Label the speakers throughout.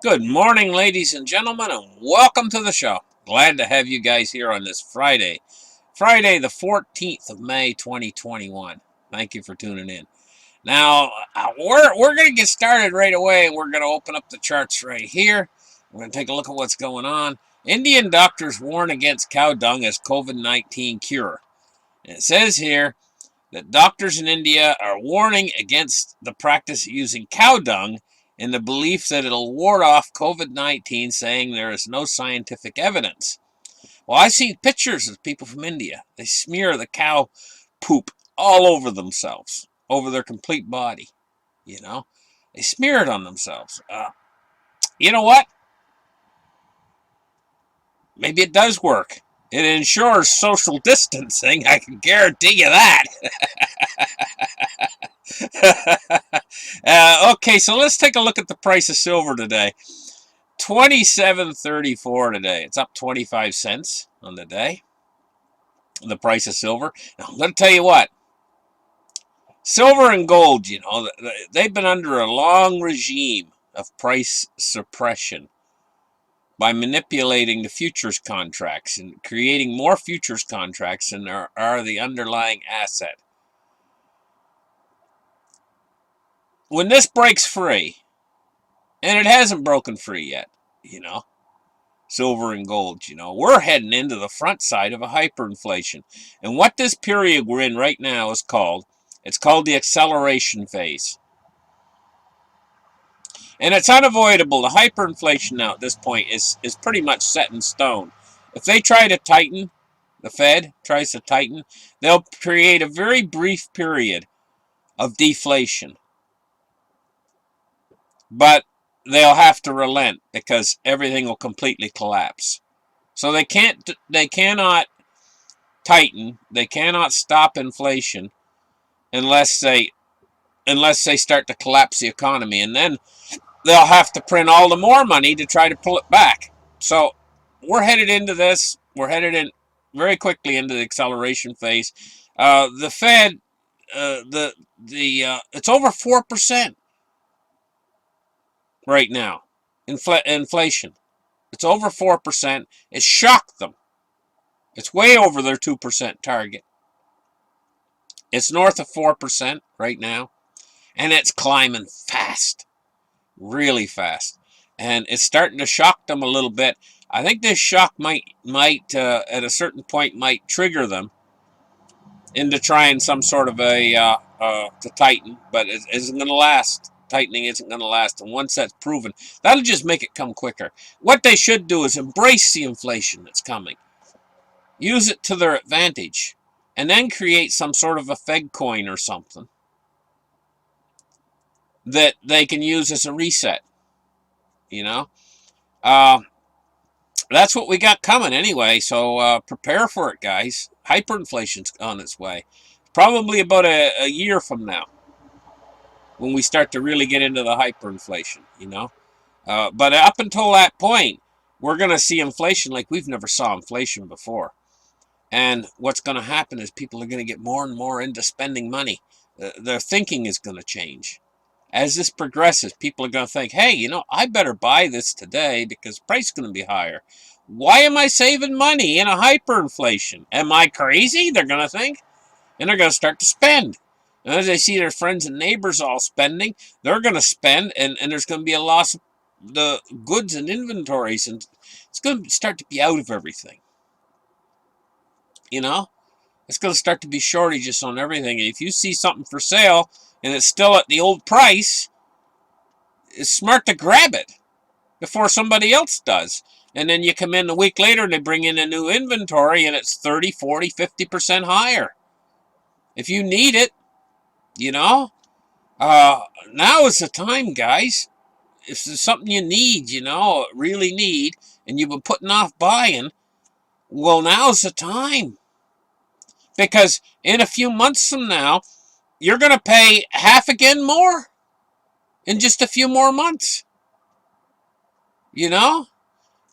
Speaker 1: Good morning, ladies and gentlemen, and welcome to the show. Glad to have you guys here on this Friday the 14th of May, 2021. Thank you for tuning in. Now, we're going to get started right away. We're going to open up the charts right here. We're going to take a look at what's going on. Indian doctors warn against cow dung as COVID-19 cure. And it says here that doctors in India are warning against the practice of using cow dung in the belief that it'll ward off COVID-19, saying there is no scientific evidence. Well, I've seen pictures of people from India. They smear the cow poop all over themselves, over their complete body. You know, they smear it on themselves. You know what? Maybe it does work. It ensures social distancing. I can guarantee you that. Okay, so let's take a look at the price of silver today. $27.34 today. It's up 25 cents on the day. The price of silver. Now, I'm going to tell you what. Silver and gold, you know, they've been under a long regime of price suppression by manipulating the futures contracts and creating more futures contracts than there are the underlying asset. When this breaks free, and it hasn't broken free yet, you know, silver and gold, you know, we're heading into the front side of a hyperinflation. And what this period we're in right now is called, it's called the acceleration phase. And it's unavoidable. The hyperinflation now at this point is pretty much set in stone. If they try to tighten, the Fed tries to tighten, they'll create a very brief period of deflation. But they'll have to relent because everything will completely collapse. So they cannot tighten, they cannot stop inflation unless they start to collapse the economy, and then they'll have to print all the more money to try to pull it back. So we're headed into this. We're headed in very quickly into the acceleration phase. The Fed, it's over 4%. Right now, inflation. It's over 4%. It shocked them. It's way over their 2% target. It's north of 4% right now, and it's climbing fast, really fast, and it's starting to shock them a little bit. I think this shock might at a certain point might trigger them into trying some sort of a to tighten, but it isn't going to last. Tightening isn't going to last, and once that's proven, that'll just make it come quicker. What they should do is embrace the inflation that's coming, use it to their advantage, and then create some sort of a Fed coin or something that they can use as a reset. You know, that's what we got coming anyway. So prepare for it, guys. Hyperinflation's on its way, probably about a year from now, when we start to really get into the hyperinflation, you know. But up until that point, we're going to see inflation like we've never saw inflation before. And what's going to happen is people are going to get more and more into spending money. Their thinking is going to change. As this progresses, people are going to think, hey, you know, I better buy this today because the price is going to be higher. Why am I saving money in a hyperinflation? Am I crazy? They're going to think. And they're going to start to spend. And as they see their friends and neighbors all spending, they're going to spend, and there's going to be a loss of the goods and inventories, and it's going to start to be out of everything. You know? It's going to start to be shortages on everything. And if you see something for sale, and it's still at the old price, it's smart to grab it before somebody else does. And then you come in a week later, and they bring in a new inventory, and it's 30, 40, 50% higher. If you need it, you know, now is the time, guys. If there's something you need, you know, really need, and you've been putting off buying, well, now's the time. Because in a few months from now, you're going to pay half again more in just a few more months. You know?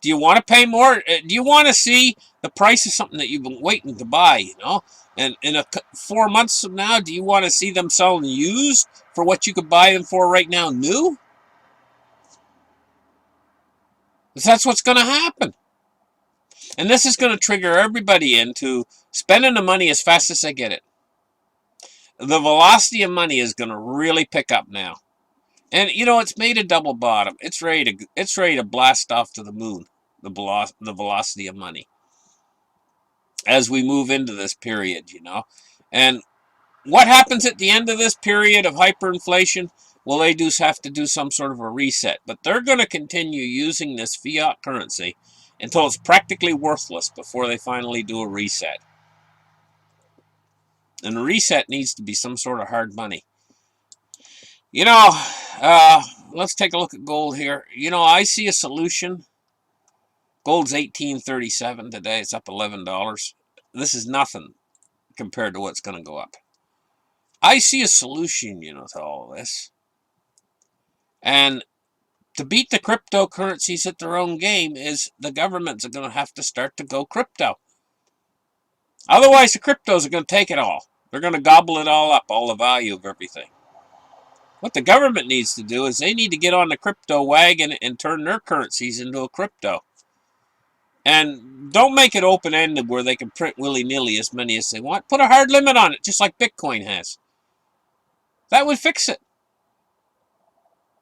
Speaker 1: Do you want to pay more? Do you want to see the price of something that you've been waiting to buy, you know? And in 4 months from now, do you want to see them selling used for what you could buy them for right now new? That's what's going to happen. And this is going to trigger everybody into spending the money as fast as they get it. The velocity of money is going to really pick up now. And you know, it's made a double bottom. It's ready to blast off to the moon. The velocity of money as we move into this period, you know. And what happens at the end of this period of hyperinflation? Well, they do have to do some sort of a reset, but they're going to continue using this fiat currency until it's practically worthless before they finally do a reset. And the reset needs to be some sort of hard money. You know, let's take a look at gold here. You know, I see a solution. Gold's $18.37 today. It's up $11. This is nothing compared to what's going to go up. I see a solution, you know, to all this. And to beat the cryptocurrencies at their own game is the governments are going to have to start to go crypto. Otherwise, the cryptos are going to take it all. They're going to gobble it all up, all the value of everything. What the government needs to do is they need to get on the crypto wagon and turn their currencies into a crypto. And don't make it open-ended where they can print willy-nilly as many as they want. Put a hard limit on it, just like Bitcoin has. That would fix it.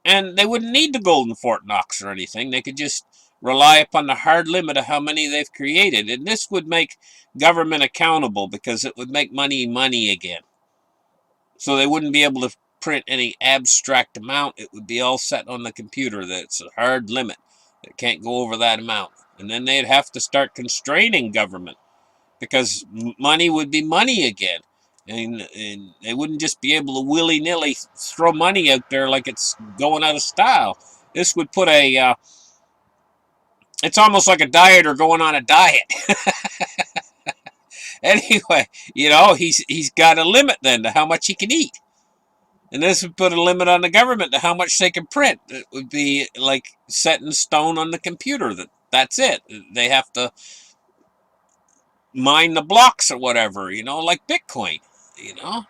Speaker 1: And they wouldn't need the golden Fort Knox or anything. They could just rely upon the hard limit of how many they've created. And this would make government accountable because it would make money again. So they wouldn't be able to print any abstract amount. It would be all set on the computer that it's a hard limit. It can't go over that amount. And then they'd have to start constraining government because money would be money again. And they wouldn't just be able to willy-nilly throw money out there like it's going out of style. This would put a... it's almost like a dieter going on a diet. Anyway, you know, he's got a limit then to how much he can eat. And this would put a limit on the government to how much they can print. It would be like set in stone on the computer. That's it. They have to mine the blocks or whatever, you know, like Bitcoin, you know.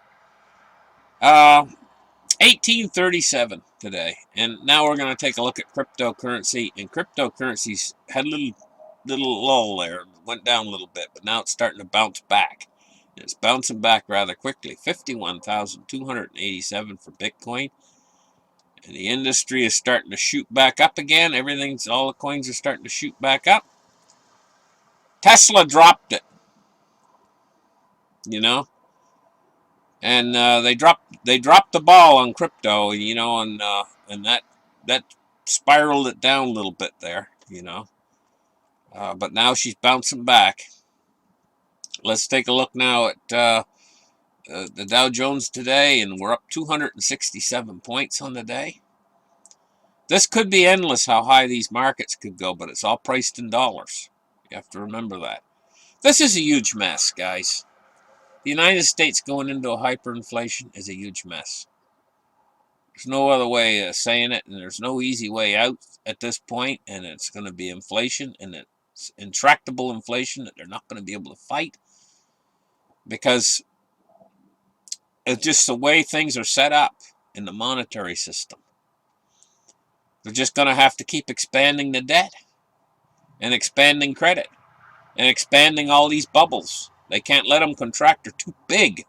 Speaker 1: 1837 today. And now we're going to take a look at cryptocurrency. And cryptocurrencies had a little lull there. Went down a little bit, but now it's starting to bounce back. And it's bouncing back rather quickly. 51,287 for Bitcoin. And the industry is starting to shoot back up again. All the coins are starting to shoot back up. Tesla dropped it. You know? And they dropped the ball on crypto, you know, and that spiraled it down a little bit there, you know. But now she's bouncing back. Let's take a look now at the Dow Jones today, and we're up 267 points on the day. This could be endless how high these markets could go, but it's all priced in dollars. You have to remember that. This is a huge mess, guys. The United States going into a hyperinflation is a huge mess. There's no other way of saying it, and there's no easy way out at this point, and it's going to be inflation, and it's intractable inflation that they're not going to be able to fight because it's just the way things are set up in the monetary system. They're just going to have to keep expanding the debt and expanding credit and expanding all these bubbles. They can't let them contract. They're too big.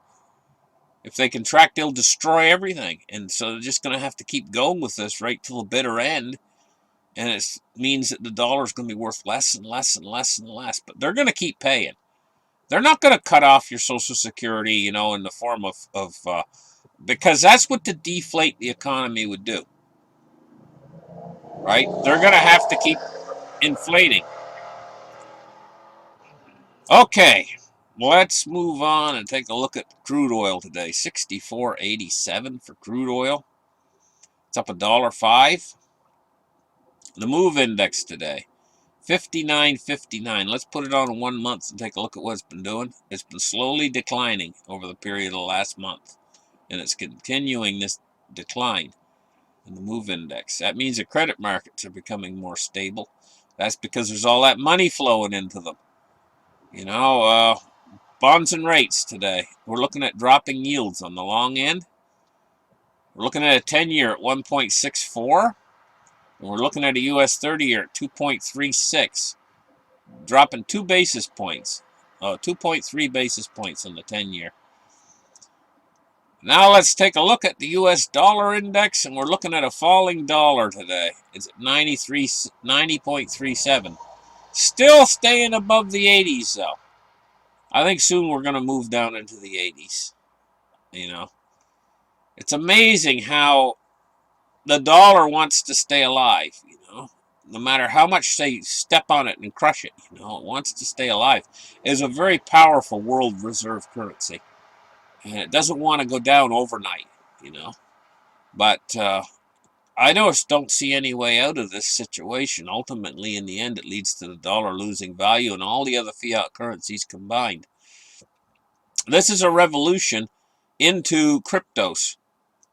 Speaker 1: If they contract, they'll destroy everything. And so they're just going to have to keep going with this right till the bitter end. And it means that the dollar is going to be worth less and less and less and less. But they're going to keep paying. They're not going to cut off your Social Security, you know, in the form of because that's what to deflate the economy would do. Right? They're going to have to keep inflating. Okay, let's move on and take a look at crude oil today. $64.87 for crude oil. It's up $1.05. The move index today, 59.59. Let's put it on 1 month and take a look at what it's been doing. It's been slowly declining over the period of the last month, and it's continuing this decline in the move index. That means the credit markets are becoming more stable. That's because there's all that money flowing into them. You know, bonds and rates today. We're looking at dropping yields on the long end. We're looking at a 10-year at 1.64. We're And we're looking at a US 30-year at 2.36, dropping 2 basis points. 2.3 basis points on the 10-year. Now let's take a look at the US dollar index, and we're looking at a falling dollar today. It's at 90.37. Still staying above the 80s, though. I think soon we're going to move down into the 80s. You know, it's amazing how the dollar wants to stay alive, you know. No matter how much they step on it and crush it, you know, it wants to stay alive. It's a very powerful world reserve currency. And it doesn't want to go down overnight, you know. But I just don't see any way out of this situation. Ultimately, in the end, it leads to the dollar losing value and all the other fiat currencies combined. This is a revolution into cryptos.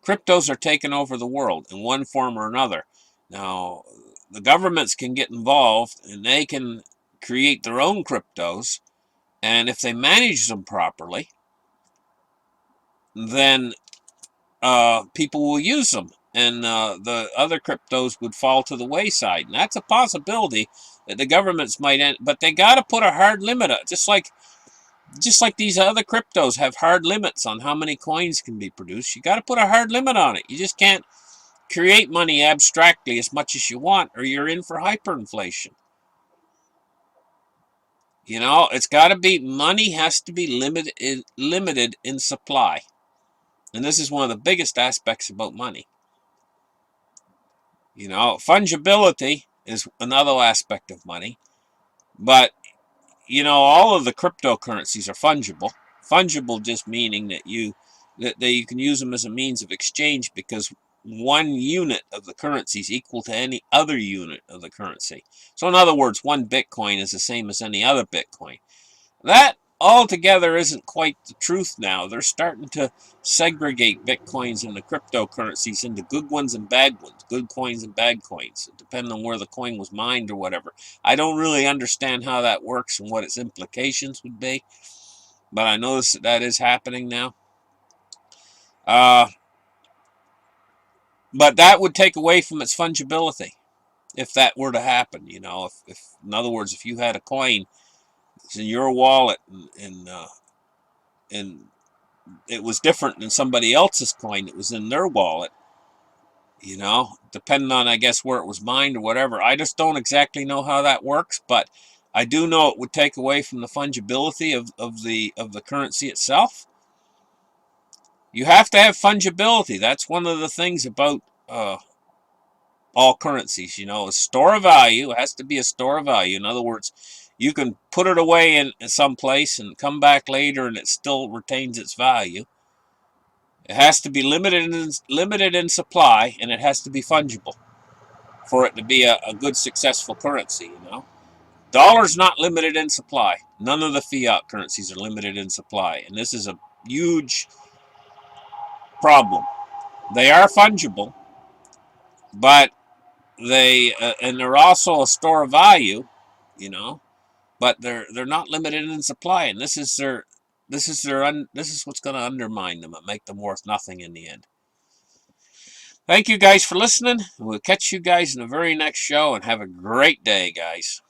Speaker 1: Cryptos are taking over the world in one form or another. Now, the governments can get involved and they can create their own cryptos. And if they manage them properly, then people will use them. And the other cryptos would fall to the wayside. And that's a possibility that the governments might end. But they got to put a hard limit on it. Just like these other cryptos have hard limits on how many coins can be produced. You got to put a hard limit on it. You just can't create money abstractly as much as you want, or you're in for hyperinflation. You know, it's got to be, money has to be limited in supply. And this is one of the biggest aspects about money. You know, fungibility is another aspect of money. But, you know, all of the cryptocurrencies are fungible. Fungible just meaning that you can use them as a means of exchange, because one unit of the currency is equal to any other unit of the currency. So in other words, one Bitcoin is the same as any other Bitcoin. That altogether isn't quite the truth now. They're starting to segregate Bitcoins and the cryptocurrencies into good ones and bad ones, good coins and bad coins, depending on where the coin was mined or whatever. I don't really understand how that works and what its implications would be, but I notice that is happening now. But that would take away from its fungibility if that were to happen. You know, if in other words, if you had a coin that's in your wallet and it was different than somebody else's coin that was in their wallet, you know, depending on, I guess, where it was mined or whatever. I just don't exactly know how that works, but I do know it would take away from the fungibility of the currency itself. You have to have fungibility. That's one of the things about all currencies. You know, a store of value. It has to be a store of value. In other words, you can put it away in some place and come back later and it still retains its value. It has to be limited in supply, and it has to be fungible for it to be a good, successful currency, you know. Dollar's not limited in supply. None of the fiat currencies are limited in supply, and this is a huge problem. They are fungible, but they're also a store of value, you know, but they're not limited in supply, and this is what's going to undermine them and make them worth nothing in the end. Thank you guys for listening. We'll catch you guys in the very next show, and have a great day, guys.